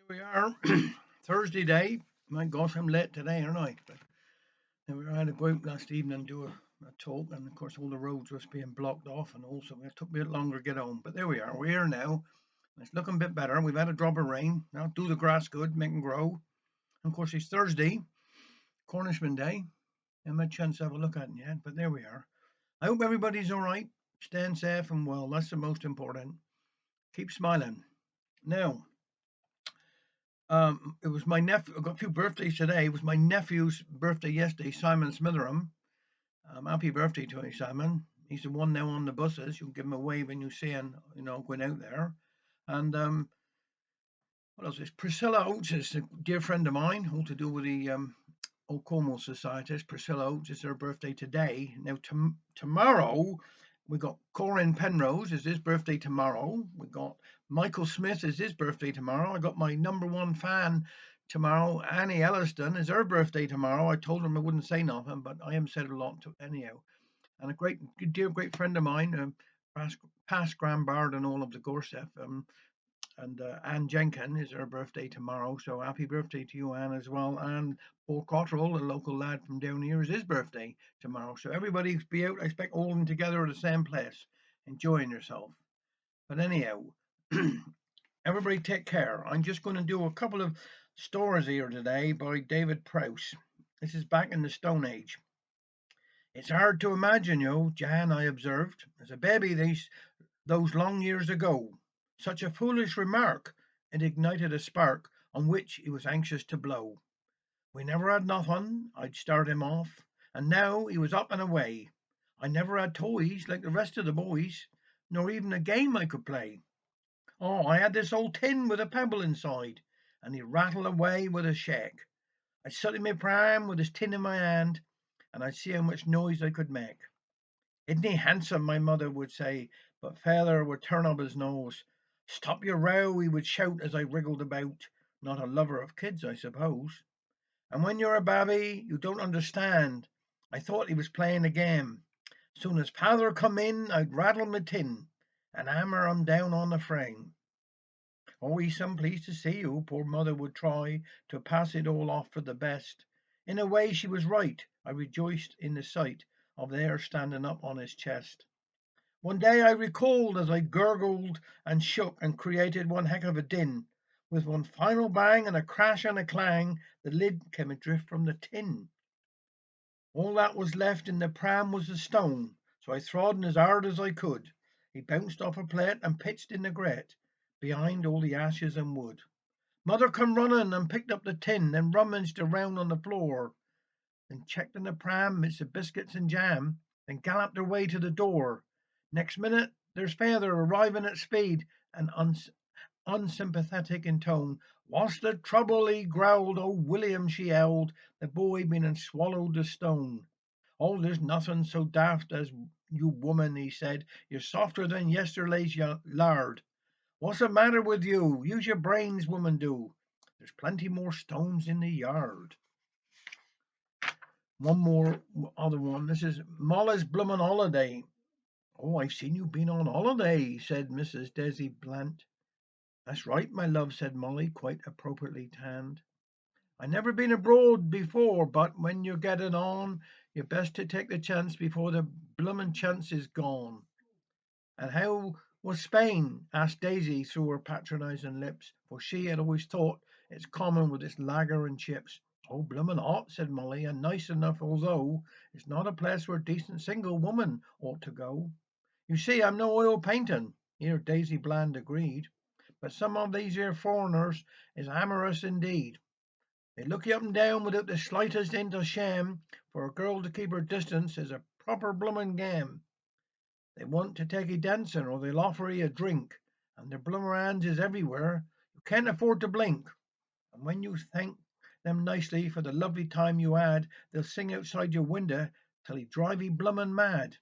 We are Thursday day. My gosh, I'm late today, aren't I? But I had to go out last evening and do a talk, and of course all the roads was being blocked off, and also it took me a bit longer to get home. But there we are. We're here now. It's looking a bit better. We've had a drop of rain. Now do the grass good, make 'em grow. And of course it's Thursday, Cornishman Day. I haven't had a chance to have a look at it yet, but there we are. I hope everybody's all right, staying safe and well. That's the most important. Keep smiling. Now, it was my nephew. I got a few birthdays today. It was my nephew's birthday yesterday, Simon Smitheram. Happy birthday to you, Simon. He's the one now on the buses. You can give him a wave when you see him, going out there. And what else is Priscilla Oates is a dear friend of mine, all to do with the O'Como Societies. Priscilla Oates is her birthday today. Now tomorrow we got Corin Penrose is his birthday tomorrow. We got Michael Smith is his birthday tomorrow. I got my number one fan tomorrow. Annie Elliston is her birthday tomorrow. I told him I wouldn't say nothing, but I am said a lot to anyhow. And a dear great friend of mine, past Grand Bard and all of the Gorseth. And Anne Jenkin is her birthday tomorrow, so happy birthday to you, Anne, as well. And Paul Cottrell, a local lad from down here, is his birthday tomorrow. So everybody be out, I expect, all of them together at the same place, enjoying yourself. But anyhow, everybody take care. I'm just going to do a couple of stories here today by David Prowse. This is back in the Stone Age. It's hard to imagine, Jan, I observed, as a baby those long years ago. Such a foolish remark! It ignited a spark on which he was anxious to blow. We never had nothing, I'd start him off, and now he was up and away. I never had toys like the rest of the boys, nor even a game I could play. Oh, I had this old tin with a pebble inside, and he'd rattle away with a shake. I'd sit in my pram with his tin in my hand, and I'd see how much noise I could make. Isn't he handsome? My mother would say, but father would turn up his nose. Stop your row, he would shout as I wriggled about. Not a lover of kids, I suppose. And when you're a babby, you don't understand. I thought he was playing a game. Soon as father come in, I'd rattle my tin and hammer him down on the frame. Oh, he's some pleased to see you, poor mother would try to pass it all off for the best. In a way, she was right. I rejoiced in the sight of there standing up on his chest. One day I recalled as I gurgled and shook and created one heck of a din. With one final bang and a crash and a clang, the lid came adrift from the tin. All that was left in the pram was the stone, so I throd him as hard as I could. He bounced off a plate and pitched in the grate, behind all the ashes and wood. Mother come running and picked up the tin, then rummaged around on the floor, then checked in the pram midst the biscuits and jam, then galloped away to the door. Next minute there's father arriving at speed and unsympathetic in tone. What's the trouble? He growled. Oh, William, she howled, the boy been and swallowed the stone. Oh, there's nothing so daft as you woman, he said. You're softer than yesterday's lard. What's the matter with you? Use your brains, woman, do. There's plenty more stones in the yard. One more other one. This is Molly's bloomin' holiday. Oh, I've seen you been on holiday, said Mrs. Desi Blant. That's right, my love, said Molly, quite appropriately tanned. I never been abroad before, but when you're getting on, you're best to take the chance before the bloomin' chance is gone. And how was Spain? Asked Daisy through her patronising lips, for she had always thought it's common with its lager and chips. Oh, bloomin' hot, said Molly, and nice enough, although it's not a place where a decent single woman ought to go. You see, I'm no oil painting. Here Daisy Bland agreed. But some of these here foreigners is amorous indeed. They look you up and down without the slightest hint of shame. For a girl to keep her distance is a proper bloomin' game. They want to take 'ee dancing, or they'll offer 'ee a drink, and their bloomer hands is everywhere. You can't afford to blink. And when you thank them nicely for the lovely time you had, they'll sing outside your window till 'ee drive 'ee bloomin' mad.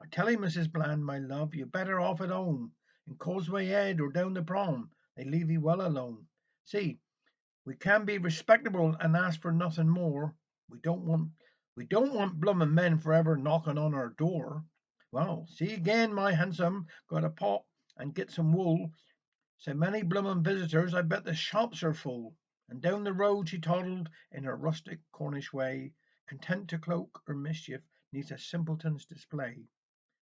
I tell 'ee, Mrs. Bland, my love, you're better off at home, in Causeway Head or down the prom. They leave 'ee well alone. See, we can be respectable and ask for nothing more. We don't want we don't want bloomin' men forever knocking on our door. Well, see again, my handsome. Got a pot and get some wool. So many bloomin' visitors, I bet the shops are full. And down the road she toddled in her rustic Cornish way, content to cloak her mischief 'neath a simpleton's display.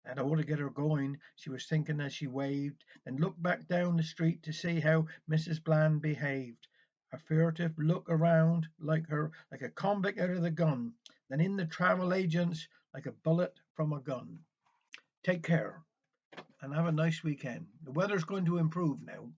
That ought to get her going, she was thinking as she waved, then looked back down the street to see how Mrs. Bland behaved. A furtive look around, like a convict out of the gun, then in the travel agents like a bullet from a gun. Take care and have a nice weekend. The weather's going to improve now.